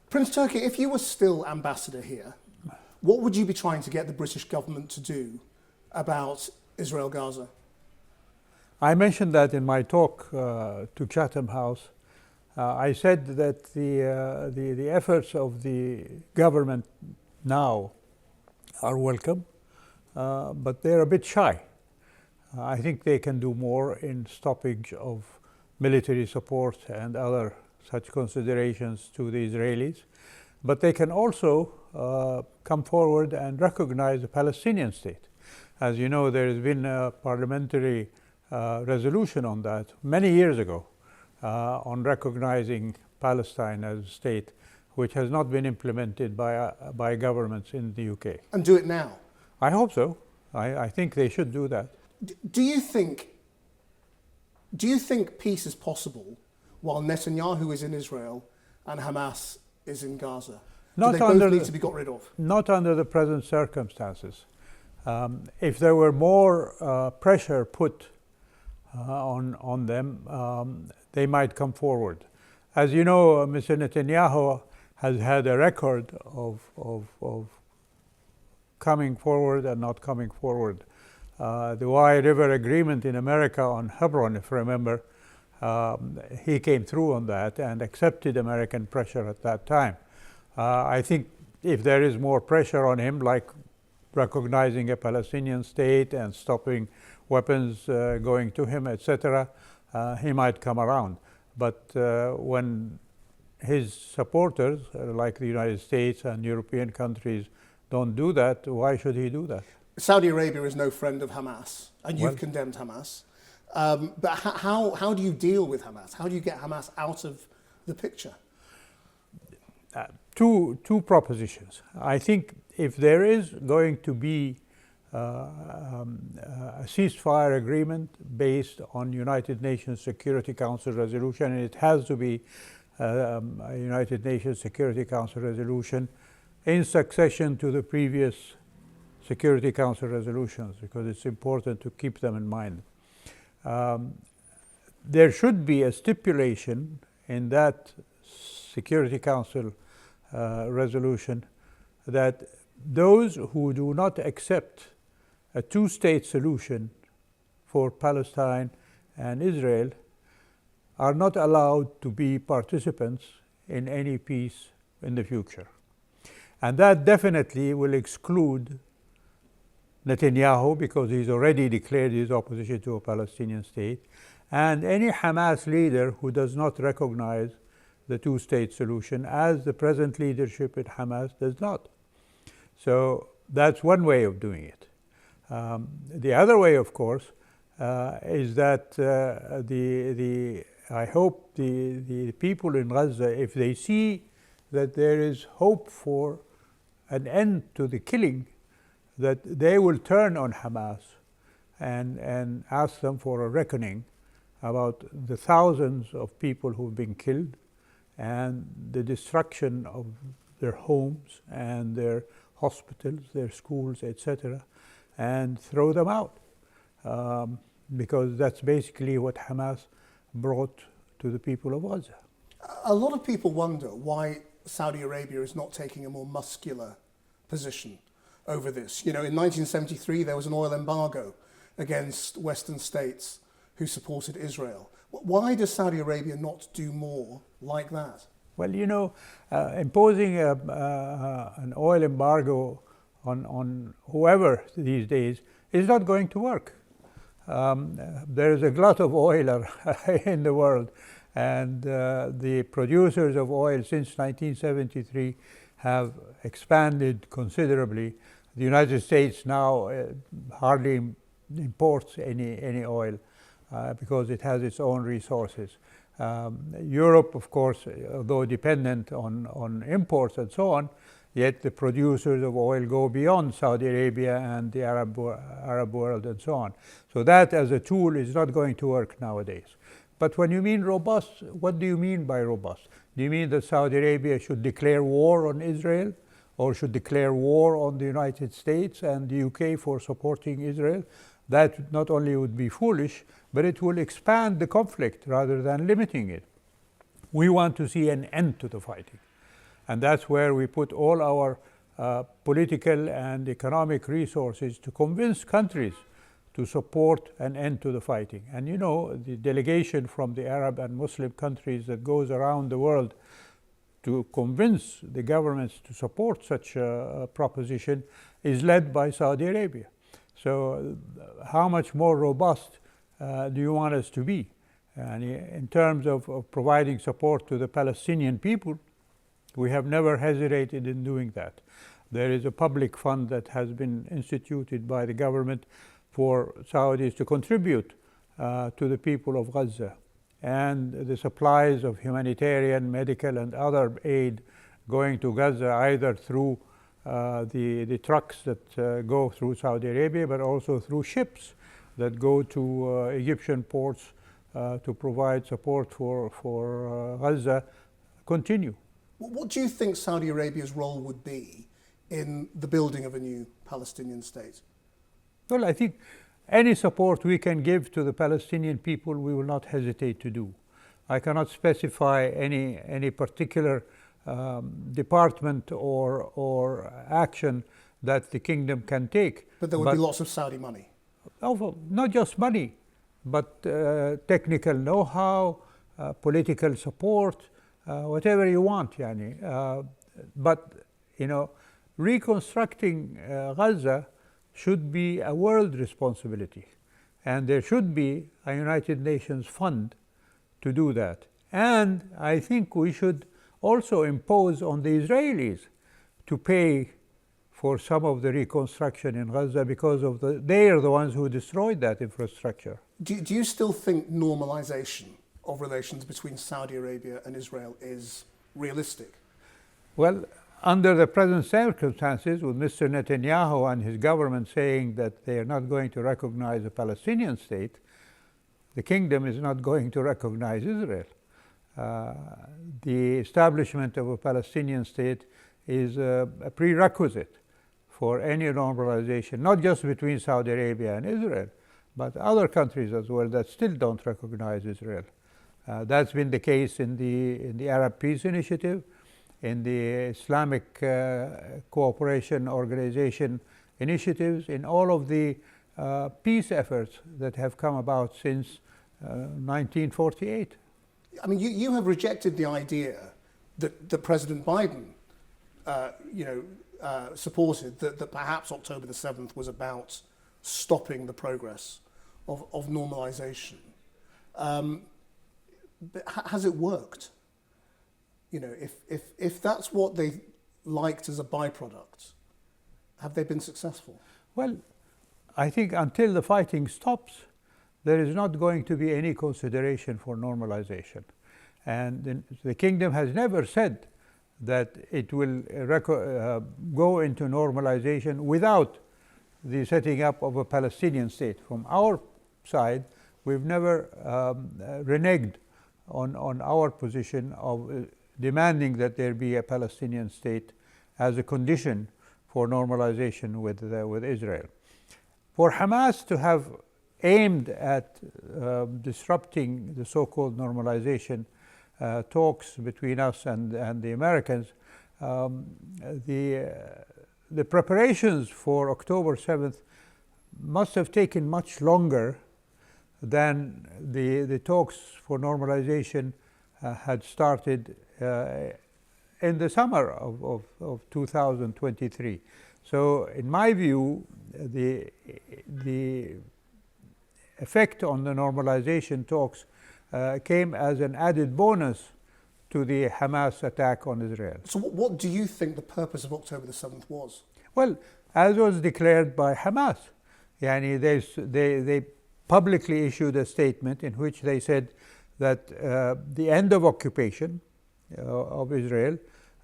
Prince Turki, if you were still ambassador here, what would you be trying to get the British government to do about Israel-Gaza? I mentioned that in my talk to Chatham House. I said that the efforts of the government now are welcome, but they're a bit shy. I think they can do more in stoppage of military support and other such considerations to the Israelis. But they can also come forward and recognize the Palestinian state. As you know, there has been a parliamentary resolution on that many years ago on recognizing Palestine as a state, which has not been implemented by governments in the UK. And do it now? I hope so. I think they should do that. Do you think peace is possible while Netanyahu is in Israel and Hamas is in Gaza? Do they both need to be got rid of? Not under the present circumstances. If there were more pressure put on them, they might come forward. As you know, Mr. Netanyahu has had a record of coming forward and not coming forward. The Wye River Agreement in America on Hebron, if you remember, he came through on that and accepted American pressure at that time. I think if there is more pressure on him, like recognizing a Palestinian state and stopping weapons going to him, etc., he might come around. But when his supporters, like the United States and European countries, don't do that, why should he do that? Saudi Arabia is no friend of Hamas, and you've condemned Hamas. But how do you deal with Hamas? How do you get Hamas out of the picture? Two propositions. I think if there is going to be a ceasefire agreement based on United Nations Security Council resolution, and it has to be a United Nations Security Council resolution in succession to the previous Security Council resolutions, because it's important to keep them in mind. There should be a stipulation in that Security Council resolution that those who do not accept a two-state solution for Palestine and Israel are not allowed to be participants in any peace in the future. And that definitely will exclude Netanyahu, because he's already declared his opposition to a Palestinian state, and any Hamas leader who does not recognize the two-state solution, as the present leadership at Hamas does not. So that's one way of doing it. The other way, of course, is that I hope the people in Gaza, if they see that there is hope for an end to the killing, that they will turn on Hamas and ask them for a reckoning about the thousands of people who've been killed and the destruction of their homes and their hospitals, their schools, etc., and throw them out. Because that's basically what Hamas brought to the people of Gaza. A lot of people wonder why Saudi Arabia is not taking a more muscular position over this. You know, in 1973, there was an oil embargo against Western states who supported Israel. Why does Saudi Arabia not do more like that? Well, you know, imposing an oil embargo on whoever these days is not going to work. There is a glut of oil in the world, and the producers of oil since 1973 have expanded considerably. The United States now hardly imports any oil because it has its own resources. Europe, of course, although dependent on imports and so on, yet the producers of oil go beyond Saudi Arabia and the Arab world and so on. So that as a tool is not going to work nowadays. But when you mean robust, what do you mean by robust? Do you mean that Saudi Arabia should declare war on Israel, or should declare war on the United States and the UK for supporting Israel? That not only would be foolish, but it will expand the conflict rather than limiting it. We want to see an end to the fighting. And that's where we put all our political and economic resources to convince countries to support an end to the fighting. And you know, the delegation from the Arab and Muslim countries that goes around the world to convince the governments to support such a proposition is led by Saudi Arabia. So how much more robust do you want us to be? And in terms of providing support to the Palestinian people, we have never hesitated in doing that. There is a public fund that has been instituted by the government for Saudis to contribute to the people of Gaza. And the supplies of humanitarian, medical, and other aid going to Gaza, either through the trucks that go through Saudi Arabia, but also through ships that go to Egyptian ports to provide support for Gaza, continue. What do you think Saudi Arabia's role would be in the building of a new Palestinian state? Well, I think any support we can give to the Palestinian people, we will not hesitate to do. I cannot specify any particular department or action that the kingdom can take. But there would be lots of Saudi money. Oh, not just money, but technical know-how, political support, whatever you want, yani. But, you know, reconstructing Gaza should be a world responsibility. And there should be a United Nations fund to do that. And I think we should also impose on the Israelis to pay for some of the reconstruction in Gaza because of they are the ones who destroyed that infrastructure. Do you still think normalization of relations between Saudi Arabia and Israel is realistic? Well, under the present circumstances, with Mr. Netanyahu and his government saying that they are not going to recognize a Palestinian state, the kingdom is not going to recognize Israel. The establishment of a Palestinian state is a prerequisite for any normalization, not just between Saudi Arabia and Israel, but other countries as well that still don't recognize Israel. That's been the case in the Arab Peace Initiative, in the Islamic Cooperation Organization initiatives, in all of the peace efforts that have come about since 1948. I mean, you have rejected the idea that President Biden, supported that perhaps October the 7th was about stopping the progress of normalization. But has it worked? You know, if that's what they liked as a byproduct, have they been successful? Well, I think until the fighting stops, there is not going to be any consideration for normalization. And the kingdom has never said that it will go into normalization without the setting up of a Palestinian state. From our side, we've never reneged on our position of demanding that there be a Palestinian state as a condition for normalization with Israel. For Hamas to have aimed at disrupting the so-called normalization talks between us and the Americans, the preparations for October 7th must have taken much longer than the talks for normalization had started in the summer of 2023. So in my view, the effect on the normalization talks came as an added bonus to the Hamas attack on Israel. So what do you think the purpose of October the 7th was? Well, as was declared by Hamas, they publicly issued a statement in which they said that the end of occupation of Israel,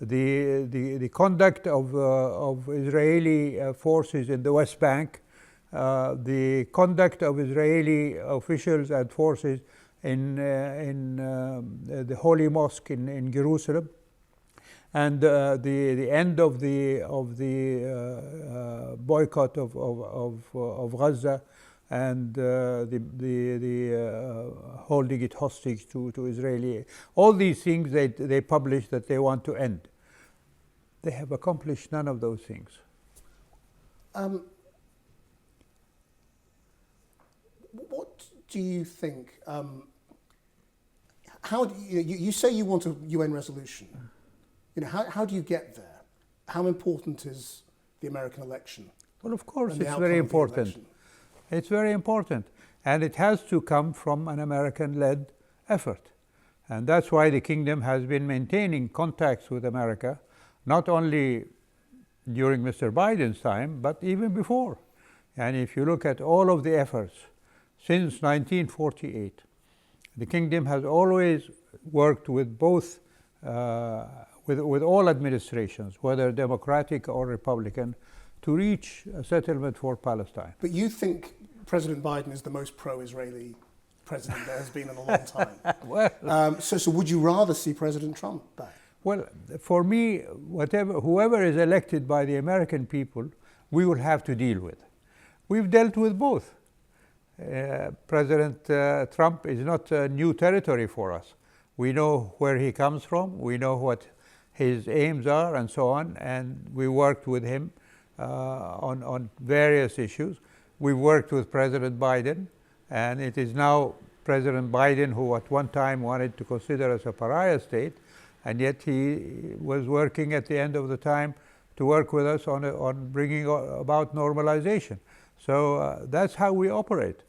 the conduct of Israeli forces in the West Bank, the conduct of Israeli officials and forces in the Holy Mosque in Jerusalem, and the end of the boycott of Gaza, and the holding it hostage to Israeli. All these things they publish that they want to end. they have accomplished none of those things. What do you think? How do you say you want a UN resolution? How do you get there? How important is the American election? Well, of course, and the it's outcome very of the important. election? It's very important, and it has to come from an American-led effort. And that's why the kingdom has been maintaining contacts with America, not only during Mr. Biden's time, but even before. And if you look at all of the efforts since 1948, the kingdom has always worked with both, with all administrations, whether Democratic or Republican, to reach a settlement for Palestine. But you think President Biden is the most pro-Israeli president there has been in a long time. Well, so would you rather see President Trump back? well, for me, whoever is elected by the American people, we will have to deal with. We've dealt with both. President Trump is not new territory for us. We know where he comes from, we know what his aims are and so on, and we worked with him on various issues. We worked with President Biden, and it is now President Biden who at one time wanted to consider us a pariah state, and yet he was working at the end of the time to work with us on bringing about normalization. So that's how we operate.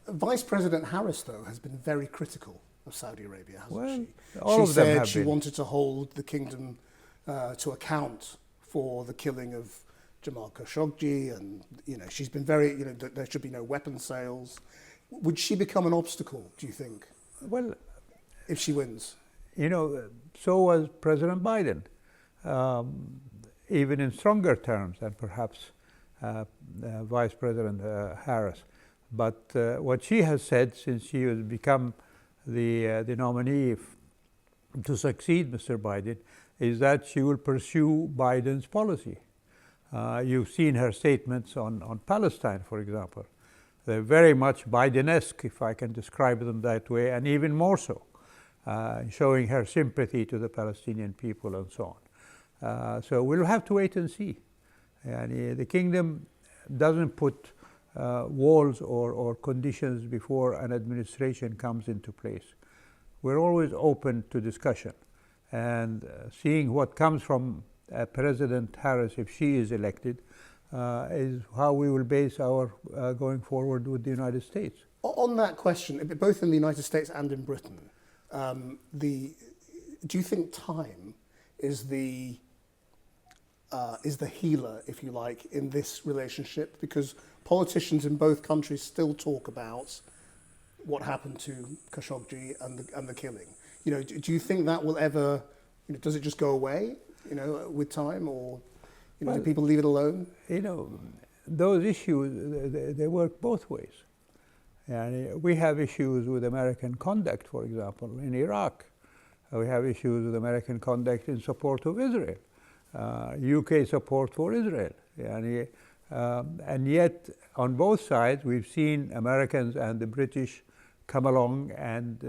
Vice President Harris, though, has been very critical of Saudi Arabia, hasn't she? All of them have she been. wanted to hold the kingdom to account for the killing of Jamal Khashoggi, and she's been very, that there should be no weapon sales. Would she become an obstacle, do you think? Well, if she wins? So was President Biden, even in stronger terms than perhaps Vice President Harris. But what she has said since she has become the nominee to succeed Mr. Biden is that she will pursue Biden's policy. You've seen her statements on Palestine, for example. They're very much Biden-esque, if I can describe them that way, and even more so, showing her sympathy to the Palestinian people and so on. So we'll have to wait and see. And the kingdom doesn't put walls or conditions before an administration comes into place. We're always open to discussion, and seeing what comes from President Harris, if she is elected, is how we will base our going forward with the United States. On that question, both in the United States and in Britain, do you think time is the healer, if you like, in this relationship? Because politicians in both countries still talk about what happened to Khashoggi and the killing. Do you think that will ever, does it just go away, with time, or do people leave it alone? Those issues, they work both ways. And we have issues with American conduct, for example, in Iraq. We have issues with American conduct in support of Israel. UK support for Israel. And yet, on both sides, we've seen Americans and the British come along, and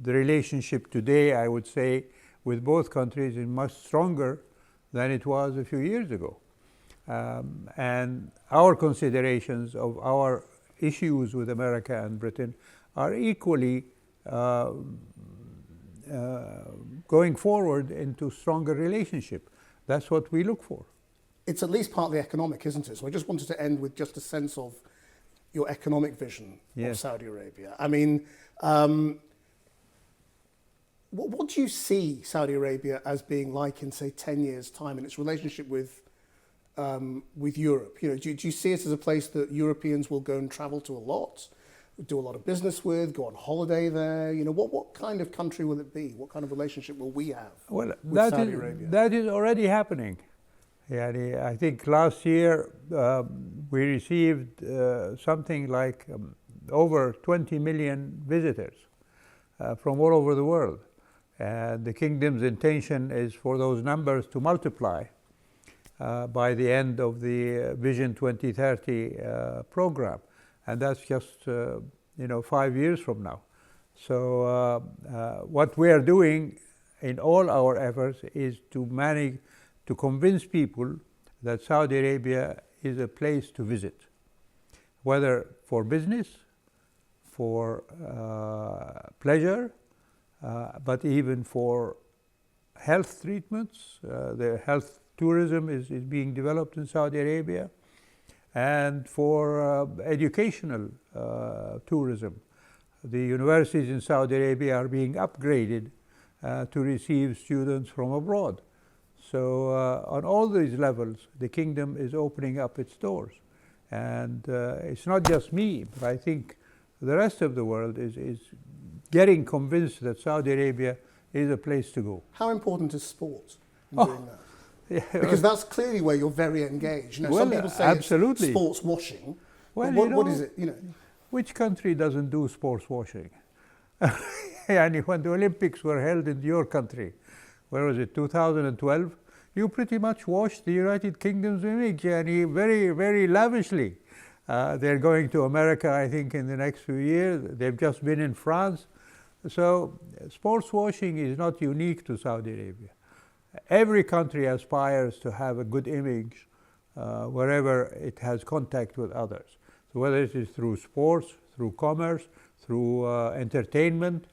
the relationship today, I would say, with both countries is much stronger than it was a few years ago. And our considerations of our issues with America and Britain are equally going forward into stronger relationship. That's what we look for. It's at least partly economic, isn't it? So I just wanted to end with just a sense of your economic vision of Saudi Arabia. I mean, what do you see Saudi Arabia as being like in, say, 10 years' time in its relationship with Europe? Do you see it as a place that Europeans will go and travel to a lot, do a lot of business with, go on holiday there? What kind of country will it be? What kind of relationship will we have with Saudi Arabia? That is already happening. I think last year we received something like over 20 million visitors from all over the world. And the kingdom's intention is for those numbers to multiply by the end of the Vision 2030 program. And that's just 5 years from now. So what we are doing in all our efforts is to manage to convince people that Saudi Arabia is a place to visit, whether for business, for pleasure, but even for health treatments. The health tourism is being developed in Saudi Arabia, and for educational tourism. The universities in Saudi Arabia are being upgraded to receive students from abroad. So on all these levels, the kingdom is opening up its doors. And it's not just me, but I think the rest of the world is getting convinced that Saudi Arabia is a place to go. How important is sport in doing that? Yeah, because that's clearly where you're very engaged. You know, some people say absolutely. It's sports washing. Well, what is it? You know, which country doesn't do sports washing? And when the Olympics were held in your country, where was it, 2012? You pretty much washed the United Kingdom's image, and very, very lavishly. They're going to America, I think, in the next few years. They've just been in France. So sports washing is not unique to Saudi Arabia. Every country aspires to have a good image wherever it has contact with others. So whether it is through sports, through commerce, through entertainment,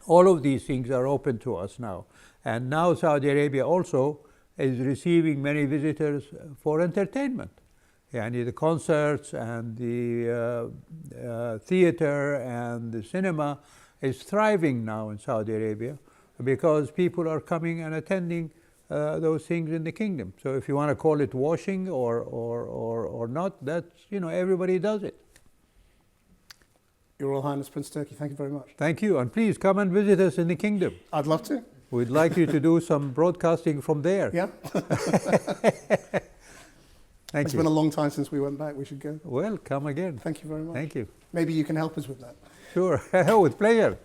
all of these things are open to us now. And now Saudi Arabia also is receiving many visitors for entertainment. Yani the concerts and the theater and the cinema is thriving now in Saudi Arabia because people are coming and attending those things in the kingdom. So if you want to call it washing or not, that's, you know, everybody does it. Your Royal Highness Prince Turki, thank you very much. Thank you, and please come and visit us in the kingdom. I'd love to. We'd like you to do some broadcasting from there. Yeah. Thank It's you. been a long time since we went back. We should go. Well, come again. Thank you very much. Thank you. Maybe you can help us with that. Sure, with pleasure.